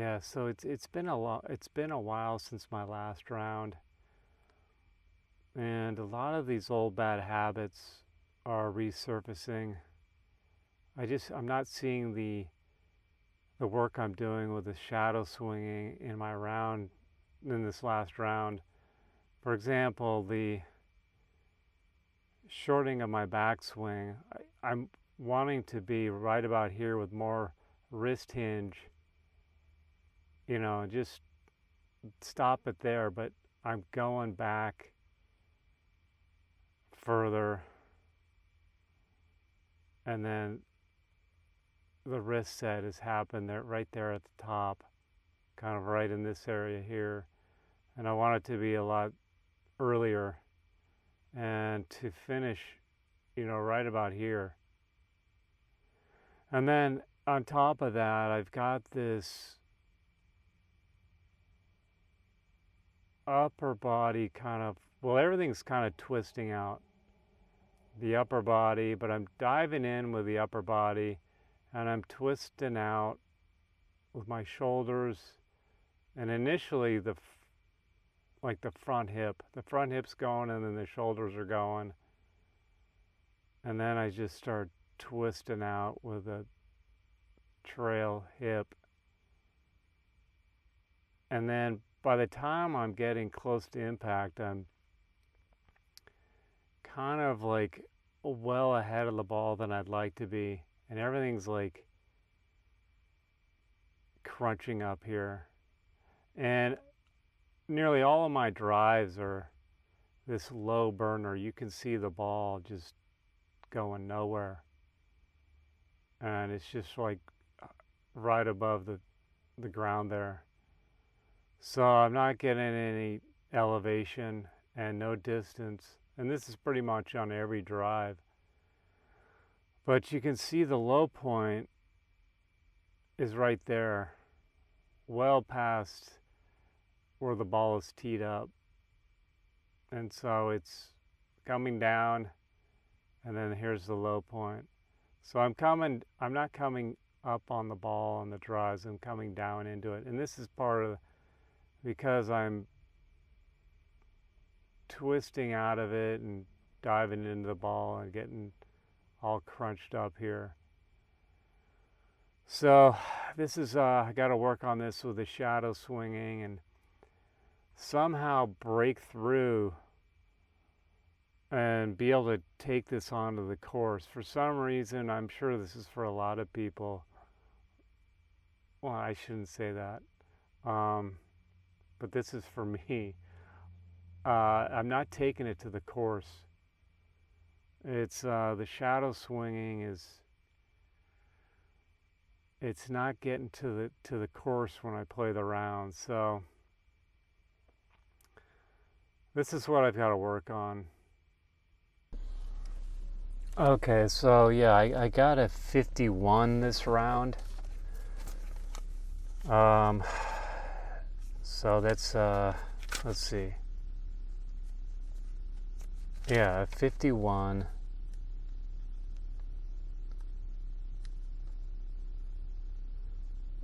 Yeah, so it's been a while since my last round, and a lot of these old bad habits are resurfacing. I'm not seeing the work I'm doing with the shadow swinging in my round in this last round. For example, the shortening of my backswing. I'm wanting to be right about here with more wrist hinge, just stop it there, but I'm going back further, and then the wrist set has happened there, right there at the top, kind of right in this area here, and I want it to be a lot earlier and to finish, right about here. And then on top of that, I've got this upper body everything's kind of twisting out the upper body, but I'm diving in with the upper body and I'm twisting out with my shoulders, and initially the front hip's going, and then the shoulders are going, and then I just start twisting out with a trail hip, and then by the time I'm getting close to impact, I'm kind of like well ahead of the ball than I'd like to be, and everything's like crunching up here, and nearly all of my drives are this low burner. You can see the ball just going nowhere, and it's just like right above the ground there. So I'm not getting any elevation and no distance, and this is pretty much on every drive. But you can see the low point is right there, well past where the ball is teed up, and so it's coming down, and then here's the low point. So I'm not coming up on the ball on the drives, I'm coming down into it, and this is part of because I'm twisting out of it and diving into the ball and getting all crunched up here. So this is I got to work on this with the shadow swinging and somehow break through and be able to take this onto the course. For some reason, I'm sure this is for a lot of people. Well, I shouldn't say that, but this is for me. I'm not taking it to the course. It's the shadow swinging it's not getting to the course when I play the round. So this is what I've got to work on. Okay, so yeah, I got a 51 this round. So that's let's see. Yeah, 51.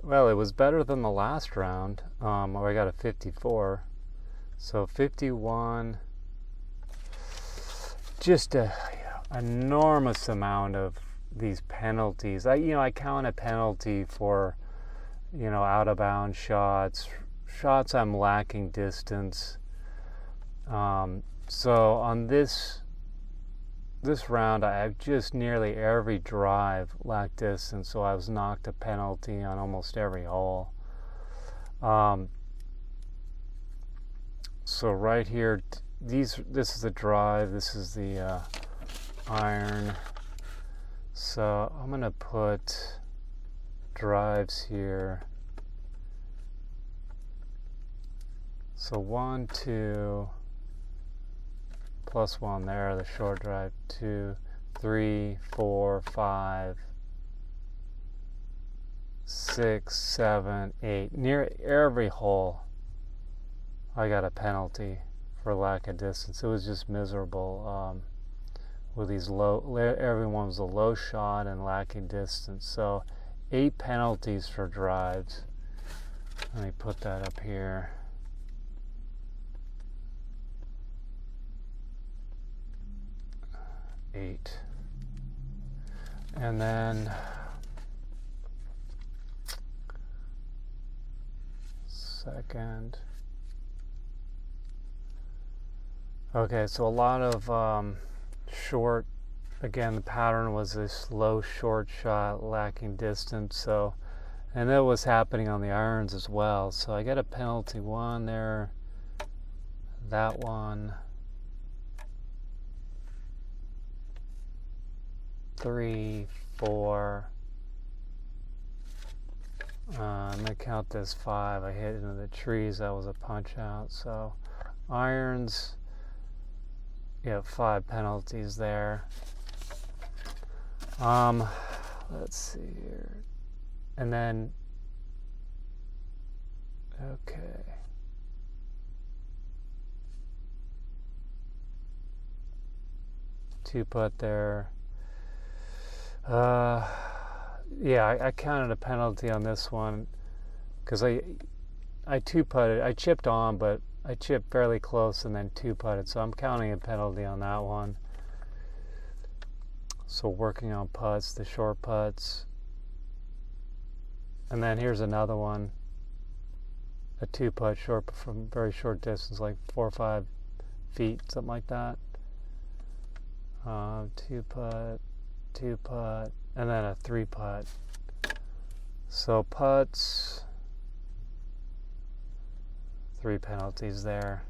Well, it was better than the last round, where I got a 54. So 51, just a enormous amount of these penalties. I count a penalty for, out of bounds shots I'm lacking distance. So on this round, I have just nearly every drive lacked distance, so I was knocked a penalty on almost every hole. So right here, this is the drive, this is the iron. So I'm gonna put drives here. So 1, 2, plus 1 there, the short drive, 2, 3, 4, 5, 6, 7, 8. Near every hole I got a penalty for lack of distance. It was just miserable with these everyone was a low shot and lacking distance. So 8 penalties for drives. Let me put that up here. Eight. And then second. Okay, so a lot of short, again, the pattern was this low short shot lacking distance, so, and that was happening on the irons as well. So I get a penalty one there, that one, 3, 4. I'm gonna count this 5. I hit into the trees. That was a punch out. So irons, you have 5 penalties there. Let's see here, and then okay. Two putt there. Yeah, I counted a penalty on this one because I two putted. I chipped on, but I chipped fairly close and then two putted, so I'm counting a penalty on that one. So working on putts, the short putts, and then here's another one, a two putt short from very short distance, like 4 or 5 feet, something like that. Two putt, and then a 3 putt. So putts, 3 penalties there.